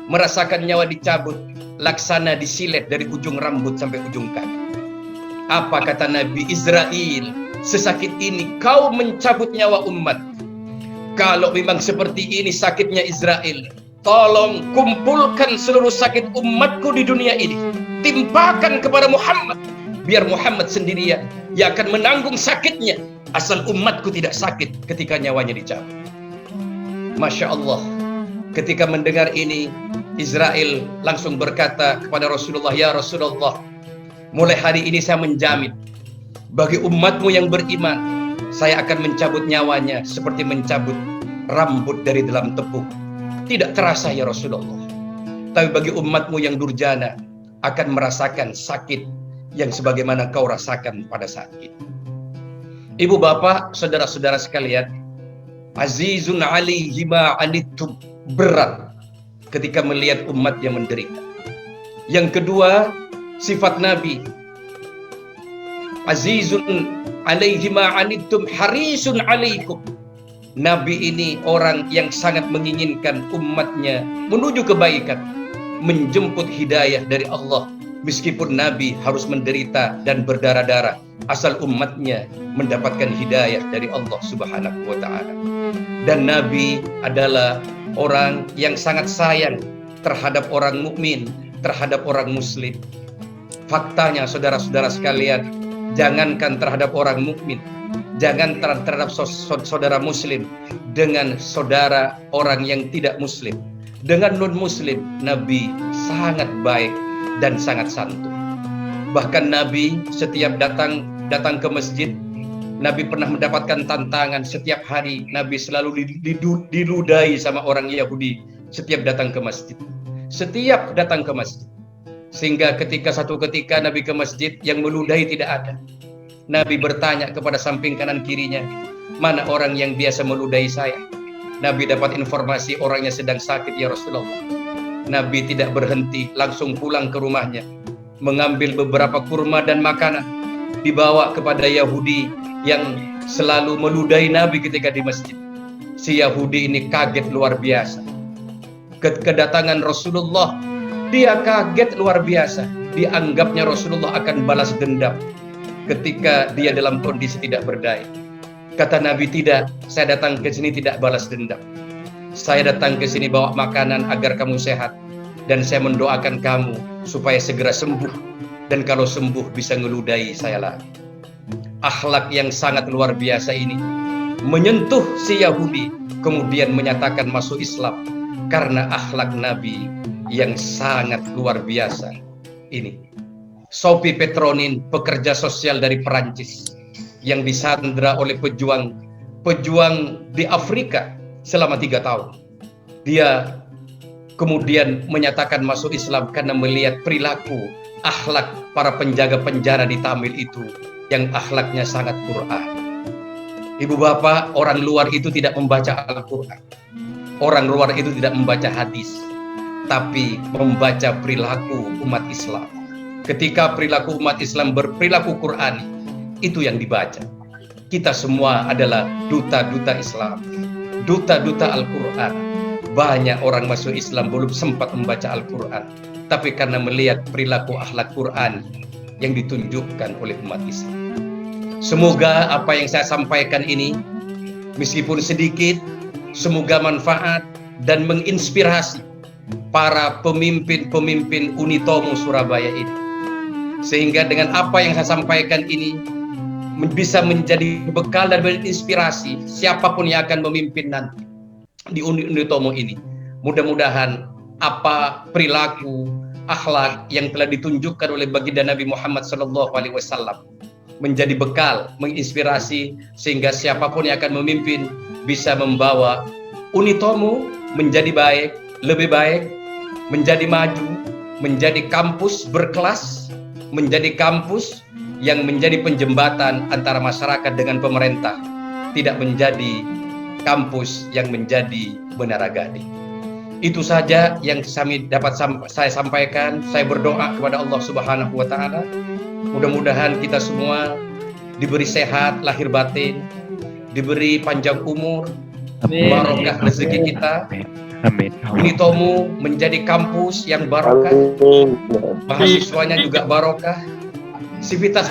merasakan nyawa dicabut laksana disilet dari ujung rambut sampai ujung kaki. Apa kata Nabi? "Israel, sesakit ini kau mencabut nyawa umat. Kalau memang seperti ini sakitnya Israel, tolong kumpulkan seluruh sakit umatku di dunia ini, timpakan kepada Muhammad, biar Muhammad sendirian yang akan menanggung sakitnya asal umatku tidak sakit ketika nyawanya dicabut. Masya Allah, ketika mendengar ini, Israel langsung berkata kepada Rasulullah, ya Rasulullah, mulai hari ini saya menjamin bagi umatmu yang beriman, saya akan mencabut nyawanya seperti mencabut rambut dari dalam tepung. Tidak terasa ya Rasulullah, tapi bagi umatmu yang durjana akan merasakan sakit yang sebagaimana kau rasakan pada saat itu. Ibu bapak, saudara-saudara sekalian, azizun alaihi ma anittum, berat ketika melihat umat yang menderita. Yang kedua, sifat Nabi, azizun alaihi ma anittum harisun alaikum. Nabi ini orang yang sangat menginginkan umatnya menuju kebaikan, menjemput hidayah dari Allah, meskipun Nabi harus menderita dan berdarah-darah asal umatnya mendapatkan hidayah dari Allah Subhanahu wa ta'ala. Dan Nabi adalah orang yang sangat sayang terhadap orang mukmin, terhadap orang muslim. Faktanya saudara-saudara sekalian, jangankan terhadap orang mukmin, jangan terhadap saudara muslim, dengan saudara orang yang tidak muslim, dengan non muslim, Nabi sangat baik dan sangat santun. Bahkan Nabi setiap datang ke masjid, Nabi pernah mendapatkan tantangan. Setiap hari Nabi selalu diludahi sama orang Yahudi setiap datang ke masjid. Setiap datang ke masjid. Sehingga satu ketika Nabi ke masjid, yang meludahi tidak ada. Nabi bertanya kepada samping kanan kirinya, mana orang yang biasa meludahi saya? Nabi dapat informasi orangnya sedang sakit ya Rasulullah. Nabi tidak berhenti, langsung pulang ke rumahnya, mengambil beberapa kurma dan makanan, dibawa kepada Yahudi yang selalu meludahi Nabi ketika di masjid. Si Yahudi ini kaget luar biasa. Kedatangan Rasulullah, dia kaget luar biasa. Dianggapnya Rasulullah akan balas dendam ketika dia dalam kondisi tidak berdaya. Kata Nabi, tidak, saya datang ke sini tidak balas dendam. Saya datang ke sini bawa makanan agar kamu sehat, dan saya mendoakan kamu supaya segera sembuh, dan kalau sembuh bisa ngeludahi saya lagi. Akhlak yang sangat luar biasa ini menyentuh si Yahudi, kemudian menyatakan masuk Islam karena akhlak Nabi yang sangat luar biasa ini. Sophie Petronin, pekerja sosial dari Perancis yang disandra oleh pejuang di Afrika selama 3 tahun. Dia kemudian menyatakan masuk Islam karena melihat perilaku akhlak para penjaga penjara di Tamil itu yang akhlaknya sangat Quran. Ibu bapak, orang luar itu tidak membaca Al-Quran, orang luar itu tidak membaca hadis, tapi membaca perilaku umat Islam. Ketika perilaku umat Islam berperilaku Qurani, itu yang dibaca. Kita semua adalah duta-duta Islam, duta-duta Al-Quran. Banyak orang masuk Islam belum sempat membaca Al-Quran, tapi karena melihat perilaku akhlak Quran yang ditunjukkan oleh umat Islam. Semoga apa yang saya sampaikan ini, meskipun sedikit, semoga manfaat dan menginspirasi para pemimpin-pemimpin Unitomo Surabaya ini. Sehingga dengan apa yang saya sampaikan ini bisa menjadi bekal dan menginspirasi siapapun yang akan memimpin nanti di Unitomo ini. Mudah-mudahan apa perilaku akhlak yang telah ditunjukkan oleh baginda Nabi Muhammad SAW menjadi bekal, menginspirasi, sehingga siapapun yang akan memimpin bisa membawa Unitomo menjadi baik, lebih baik, menjadi maju, menjadi kampus berkelas, menjadi kampus yang menjadi penjembatan antara masyarakat dengan pemerintah, tidak menjadi kampus yang menjadi menara gading. Itu saja yang saya sampaikan. Saya berdoa kepada Allah Subhanahu wa ta'ala, mudah-mudahan kita semua diberi sehat lahir batin, diberi panjang umur, barokah rezeki kita. Amin. Unitomo menjadi kampus yang barokah, mahasiswanya juga barokah, sivitas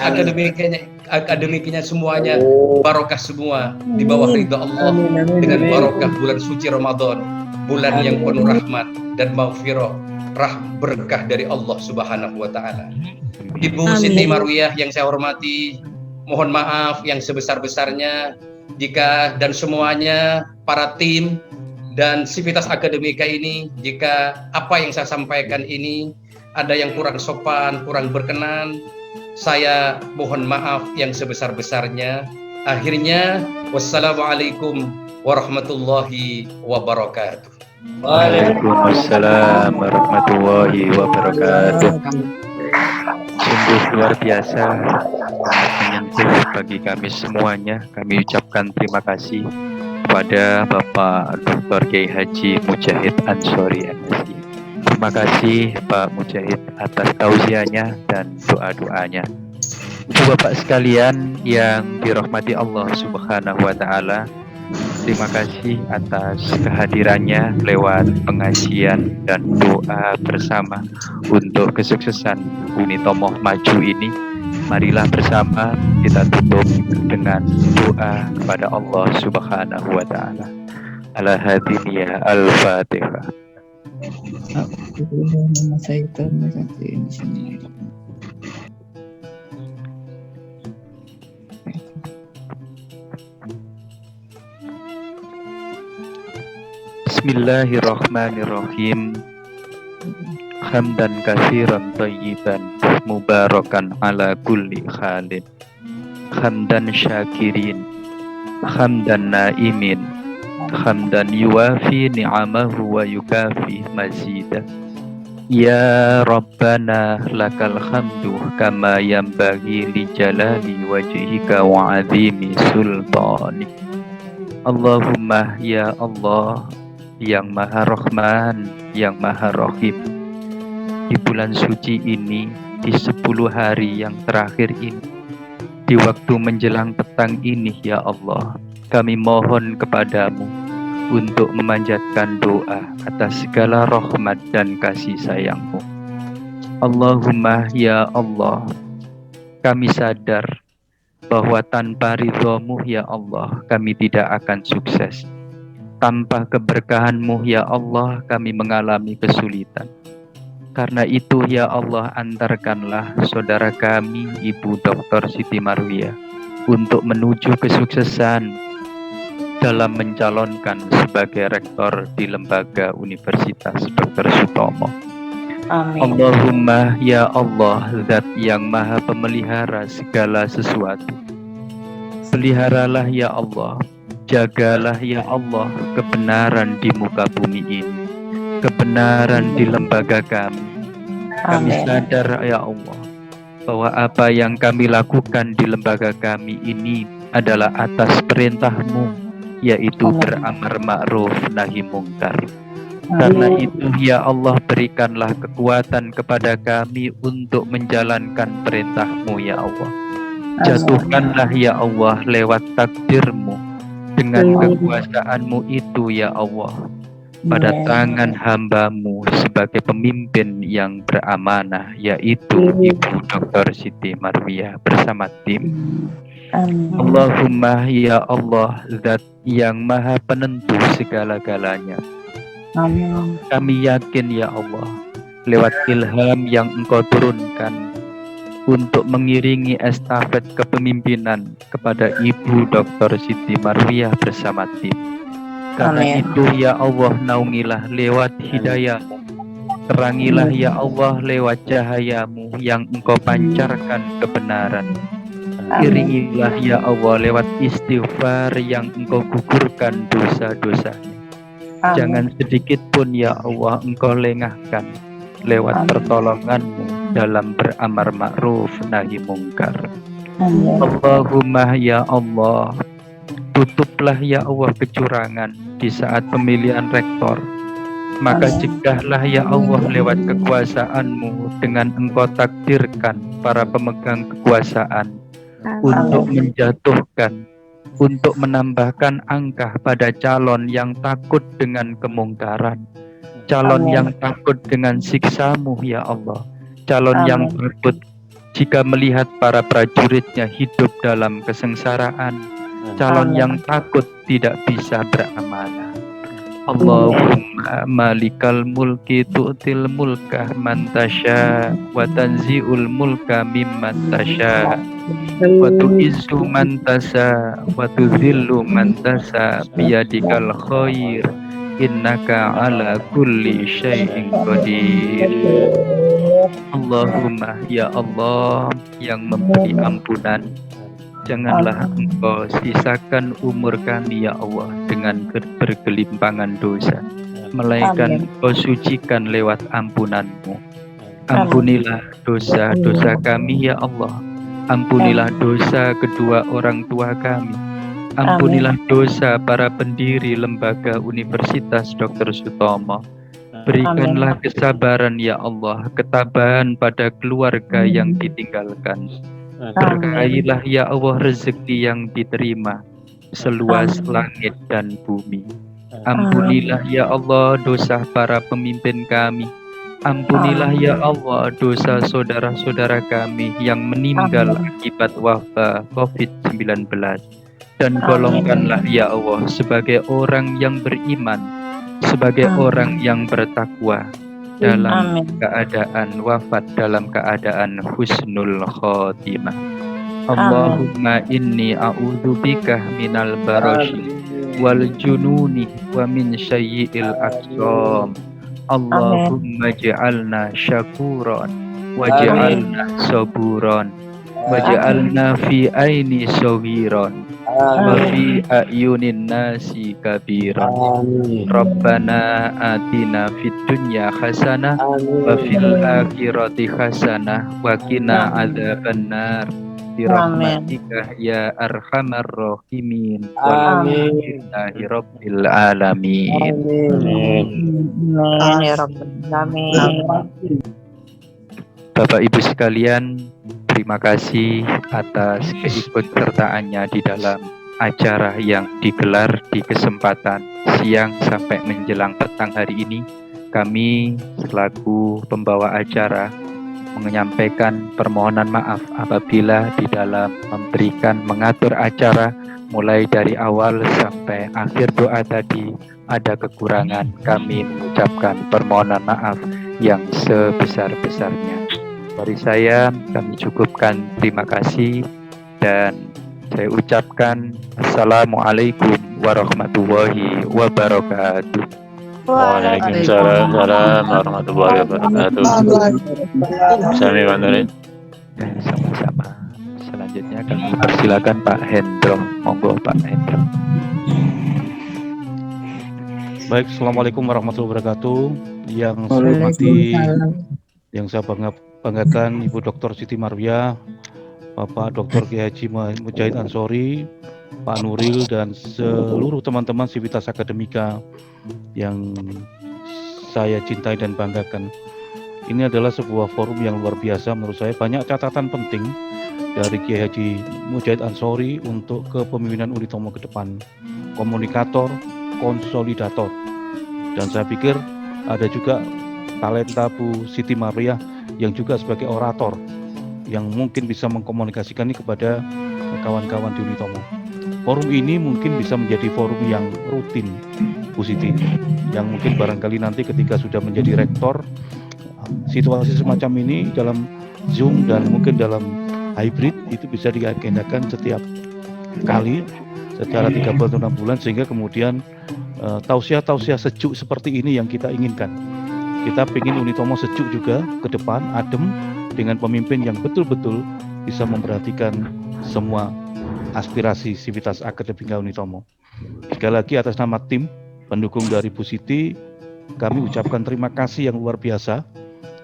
akademiknya semuanya barokah semua di bawah ridha Allah, dengan barokah bulan suci Ramadan, bulan yang penuh rahmat dan maghfirah, berkah dari Allah Subhanahu wa ta'ala. Ibu Siti Marwiyah yang saya hormati, mohon maaf yang sebesar-besarnya jika dan semuanya para tim dan Sivitas Akademika ini, jika apa yang saya sampaikan ini ada yang kurang sopan, kurang berkenan, saya mohon maaf yang sebesar-besarnya. Akhirnya, wassalamualaikum warahmatullahi wabarakatuh. Waalaikumsalam warahmatullahi wabarakatuh. Sungguh luar biasa, sangat menyentuh bagi kami semuanya. Kami ucapkan terima kasih kepada Bapak Dr. Kiai Haji Mujahid Ansori MSI. Terima kasih Pak Mujahid atas tausiahnya dan doa-doanya. Bapak sekalian yang dirahmati Allah Subhanahu wa taala, terima kasih atas kehadirannya lewat pengajian dan doa bersama untuk kesuksesan Uni Tomoh Maju ini. Marilah bersama kita tutup dengan doa kepada Allah Subhanahu wa taala. Al-Hadiniyah Al-Fatihah. Bismillahirrahmanirrahim. Hamdan katsiran thayyiban mubarakan ala kulli halin. Hamdan syakirin, hamdan naimin, hamdan yuwafi ni'amahu wa yukafi mazidah. Ya Rabbana lakal hamdu kama yanbaghi li jalali wajhika wa 'azimi sultanik. Allahumma ya Allah yang Maha Rahman, yang Maha Rahim, di bulan suci ini, di 10 hari yang terakhir ini, di waktu menjelang petang ini, ya Allah, kami mohon kepadamu untuk memanjatkan doa atas segala rahmat dan kasih sayangmu. Allahumma ya Allah, kami sadar bahwa tanpa ridhamu ya Allah, kami tidak akan sukses. Tanpa keberkahanmu ya Allah, kami mengalami kesulitan. Karena itu ya Allah, antarkanlah saudara kami Ibu Dr. Siti Marwiyah untuk menuju kesuksesan dalam mencalonkan sebagai rektor di lembaga Universitas Dr. Sutomo. Amin. Allahumma ya Allah, Zat yang Maha Pemelihara segala sesuatu, peliharalah ya Allah, jagalah ya Allah kebenaran di muka bumi ini, kebenaran di lembaga kami. Kami sadar ya Allah bahwa apa yang kami lakukan di lembaga kami ini adalah atas perintah-Mu, yaitu beramar ma'ruf nahi mungkar. Karena itu ya Allah, berikanlah kekuatan kepada kami untuk menjalankan perintah-Mu ya Allah. Jatuhkanlah ya Allah lewat takdir-Mu dengan kekuasaan-Mu itu ya Allah pada tangan hamba-Mu sebagai pemimpin yang beramanah, yaitu Ibu Dr. Siti Marwiyah bersama tim. Allahumma ya Allah, Zat yang Maha Penentu segala-galanya. Kami yakin ya Allah, lewat ilham yang Engkau turunkan untuk mengiringi estafet kepemimpinan kepada Ibu Dr. Siti Marwiyah bersama tim. Karena itu ya Allah, naungilah lewat hidayah-Mu, terangilah ya Allah lewat cahaya-Mu yang Engkau pancarkan kebenaran. Iringilah ya Allah lewat istighfar yang Engkau gugurkan dosa-dosanya. Jangan sedikit pun ya Allah Engkau lengahkan lewat pertolongan-Mu dalam beramar ma'ruf nahi mungkar. Allahumma ya Allah, tutuplah ya Allah kecurangan di saat pemilihan rektor. Maka cegahlah ya Allah lewat kekuasaan-Mu dengan Engkau takdirkan para pemegang kekuasaan untuk menjatuhkan, untuk menambahkan angka pada calon yang takut dengan kemungkaran, calon yang takut dengan siksa-Mu ya Allah, calon yang takut jika melihat para prajuritnya hidup dalam kesengsaraan, calon yang takut tidak bisa beramanah. Allahumma malikal mulki tu'til mulka man tasya wa tanzi'ul mulka mimman tasya wa tu'izzu man tasha wa tuzillu man tasha biyadikal khair innaka ala kulli syai'in qadir. Allahumma ya Allah yang memberi ampunan, janganlah Engkau sisakan umur kami ya Allah dengan bergelimpangan dosa, melainkan Engkau sucikan lewat ampunan-Mu. Ampunilah dosa-dosa kami ya Allah. Ampunilah dosa kedua orang tua kami. Ampunilah dosa para pendiri Lembaga Universitas Dr. Sutomo. Berikanlah kesabaran ya Allah, ketabahan pada keluarga yang ditinggalkan. Berkailah ya Allah rezeki yang diterima seluas langit dan bumi. Ampunilah ya Allah dosa para pemimpin kami. Ampunilah ya Allah dosa saudara-saudara kami yang meninggal akibat wabah COVID-19. Dan golongkanlah ya Allah sebagai orang yang beriman, sebagai orang yang bertakwa dalam keadaan wafat dalam keadaan husnul khotimah. Allahumma inni a'udzubika minal barashi wal jununi wa min sayyi'il aqsam. Allahumma ja'alna syakuran waj'alna saburan waj'alna fi aini sawiran wa fi ayunin nasi kabiran. Rabbana atina fid dunya hasanah wa fil akhirati hasanah wa qina adzabannar bi rahmatika ya arhamar rahimin. Walhamdulillahi rabbil alamin. Amin ya rabbal alamin. Bapak Ibu sekalian, terima kasih atas keikutsertaannya di dalam acara yang digelar di kesempatan siang sampai menjelang petang hari ini. Kami selaku pembawa acara menyampaikan permohonan maaf apabila di dalam mengatur acara mulai dari awal sampai akhir doa tadi ada kekurangan. Kami mengucapkan permohonan maaf yang sebesar-besarnya. Dari saya, kami cukupkan. Terima kasih dan saya ucapkan Assalamualaikum warahmatullahi wabarakatuh. Waalaikumsalam warahmatullahi wabarakatuh. Sami Mandarin. Sama-sama. Selanjutnya kami persilakan Pak Hendro. Monggo Pak Hendro. Baik, Assalamualaikum warahmatullahi wabarakatuh. Yang saya hormati, yang saya banggakan Ibu Dr. Siti Marwiyah, Bapak Dr. Kiai Haji Mujahid Ansori, Pak Nuril, dan seluruh teman-teman Sivitas Akademika yang saya cintai dan banggakan. Ini adalah sebuah forum yang luar biasa menurut saya. Banyak catatan penting dari Kiai Haji Mujahid Ansori untuk kepemimpinan Unitomo ke depan. Komunikator, konsolidator. Dan saya pikir ada juga talenta Bu Siti Marwiyah yang juga sebagai orator yang mungkin bisa mengkomunikasikan ini kepada kawan-kawan di Unitomo. Forum ini mungkin bisa menjadi forum yang rutin, Bu Siti, yang mungkin barangkali nanti ketika sudah menjadi rektor, situasi semacam ini dalam Zoom dan mungkin dalam hybrid itu bisa diagendakan setiap kali secara 3 bulan atau 6 bulan, sehingga kemudian tausiah-tausiah sejuk seperti ini yang kita inginkan. Kita ingin Unitomo sejuk juga ke depan, adem, dengan pemimpin yang betul-betul bisa memperhatikan semua aspirasi Sivitas Akademika Unitomo. Sekali lagi atas nama tim pendukung dari Bu Siti, kami ucapkan terima kasih yang luar biasa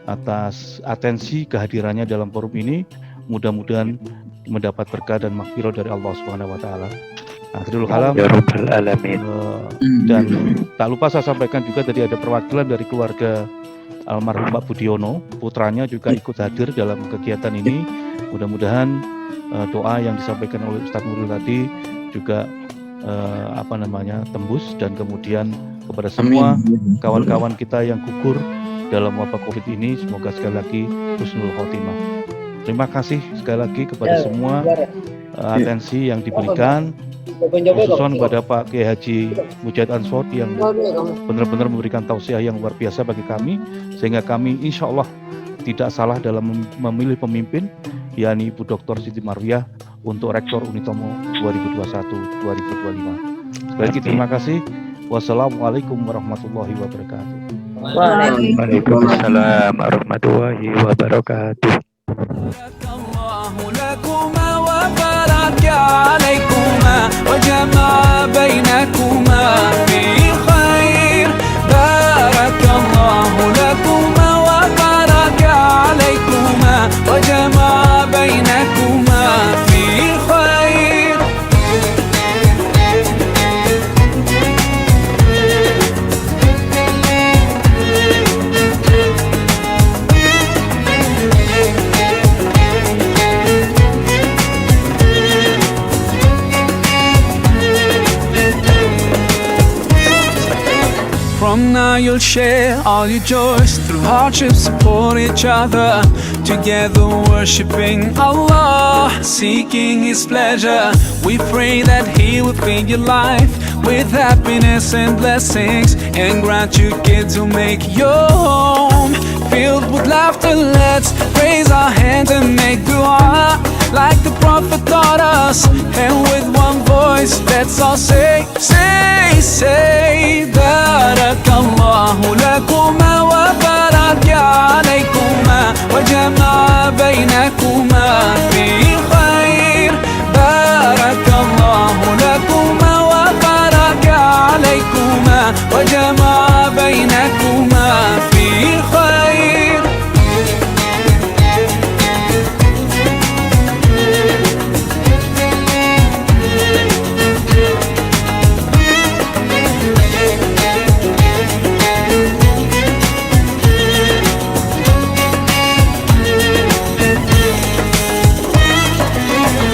atas atensi kehadirannya dalam forum ini. Mudah-mudahan mendapat berkah dan maghfirah dari Allah Subhanahu wa taala. Akhirul kalam. Ya Rabbal Alamin. Dan tak lupa saya sampaikan juga tadi ada perwakilan dari keluarga almarhum Pak Budiono, putranya juga ikut hadir dalam kegiatan ini. Mudah-mudahan doa yang disampaikan oleh Ustadz Nuril tadi juga tembus, dan kemudian kepada semua kawan-kawan kita yang gugur dalam wabah Covid ini, semoga sekali lagi husnul khotimah. Terima kasih sekali lagi kepada semua atensi yang diberikan, khususnya kepada Pak Kiai Haji Mujahid Ansori yang benar-benar memberikan tausiah yang luar biasa bagi kami, sehingga kami insya Allah tidak salah dalam memilih pemimpin yakni Ibu Dr. Siti Marwiah untuk Rektor Unitomo 2021-2025. Sekali lagi terima kasih. Wassalamualaikum warahmatullahi wabarakatuh. Waalaikumsalam warahmatullahi wabarakatuh. From now you'll share all your joys, through hardships support each other, together worshipping Allah, seeking His pleasure. We pray that He will fill your life with happiness and blessings, and grant you kids who make your home filled with laughter. Let's raise our hands and make dua like the Prophet taught us, and with one voice let's all say, Barakallahu lakuma wa baraka alaykuma wa jama'a baynakuma fi khair. Barakallahu lakuma wa baraka alaykuma wa jama'a baynakuma fi khair.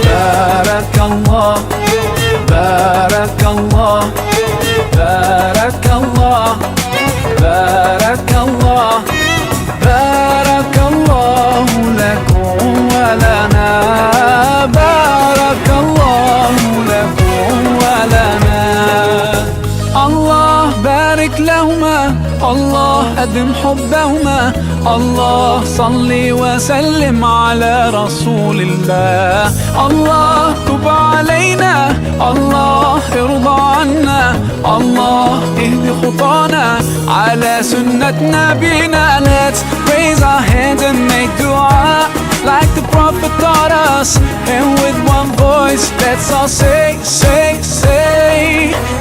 Barakallah, Barakallah, Barakallah, Barakallah, Barakallahu lakum wa lana, Barakallahu lakum wa lana. Allah barik lahuma, Allah أدم حبهما. الله صلي وسلم على رسول الله. الله تب علينا، الله ارضى عنا، الله اهد خطانا على سنة نبينا. Let's raise our hands and make dua like the Prophet taught us, and with one voice let's all say,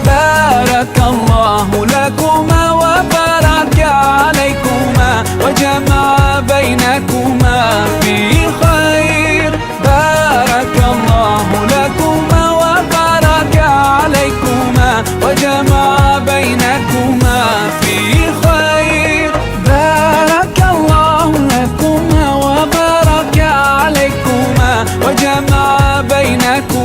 Barakallahu lakuma wa baraka alaykuma wa jama'a baynakuma fi khair. Barakallahu lakuma wa baraka alaykuma wa jama'a baynakuma fi khair. Barakallahu lakuma wa baraka alaykuma wa jama'a baynakuma